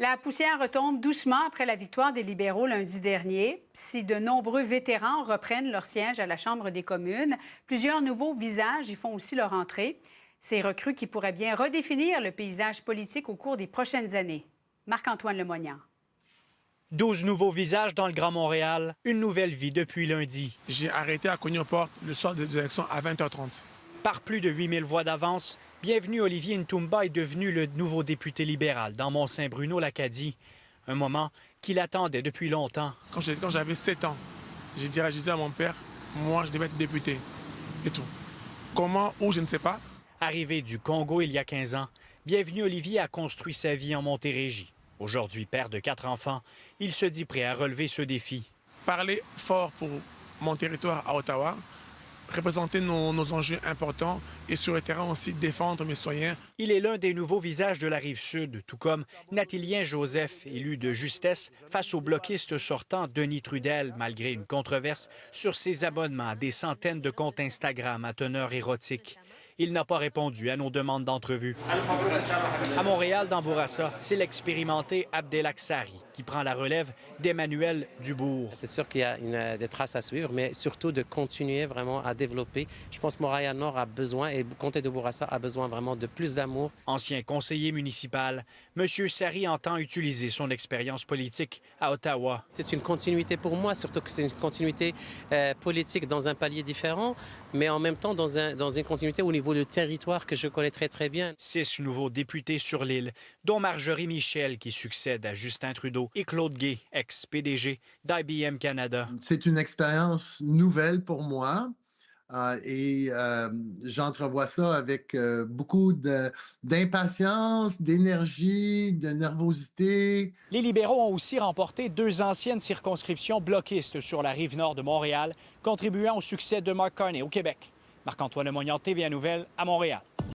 La poussière retombe doucement après la victoire des libéraux lundi dernier. Si de nombreux vétérans reprennent leur siège à la Chambre des communes, plusieurs nouveaux visages y font aussi leur entrée. Ces recrues qui pourraient bien redéfinir le paysage politique au cours des prochaines années. Marc-Antoine Lemoignant. 12 nouveaux visages dans le Grand Montréal, une nouvelle vie depuis lundi. J'ai arrêté à Cognon-Porte le soir des élections à 20h30. Par plus de 8000 voix d'avance, Bienvenu Olivier Ntoumba est devenu le nouveau député libéral dans Mont-Saint-Bruno-l'Acadie. Un moment qu'il attendait depuis longtemps. Quand j'avais 7 ans, j'ai dit à mon père, moi je devais être député. Et tout. Comment, où, je ne sais pas. Arrivé du Congo il y a 15 ans, Bienvenu Olivier a construit sa vie en Montérégie. Aujourd'hui père de 4 enfants, il se dit prêt à relever ce défi. Parler fort pour mon territoire à Ottawa, représenter nos enjeux importants et sur le terrain aussi défendre mes citoyens. Il est l'un des nouveaux visages de la Rive-Sud, tout comme Nathilien Joseph, élu de justesse face au bloquiste sortant Denis Trudel, malgré une controverse sur ses abonnements à des centaines de comptes Instagram à teneur érotique. Il n'a pas répondu à nos demandes d'entrevue. À Montréal, dans Bourassa, c'est l'expérimenté Abdelak Sari qui prend la relève d'Emmanuel Dubourg. C'est sûr qu'il y a des traces à suivre, mais surtout de continuer vraiment à développer. Je pense que Montréal-Nord a besoin, et le comté de Bourassa a besoin vraiment de plus d'amour. Ancien conseiller municipal, M. Sari entend utiliser son expérience politique à Ottawa. C'est une continuité pour moi, surtout que c'est une continuité politique dans un palier différent, mais en même temps dans une continuité au niveau du territoire que je connais très, très bien. 6 nouveaux députés sur l'île, dont Marjorie Michel qui succède à Justin Trudeau et Claude Gay, ex-PDG d'IBM Canada. C'est une expérience nouvelle pour moi. J'entrevois ça avec beaucoup d'impatience, d'énergie, de nervosité. Les libéraux ont aussi remporté 2 anciennes circonscriptions bloquistes sur la rive nord de Montréal, contribuant au succès de Mark Carney au Québec. Marc-Antoine Lemoignant, TVA Nouvelles, à Montréal.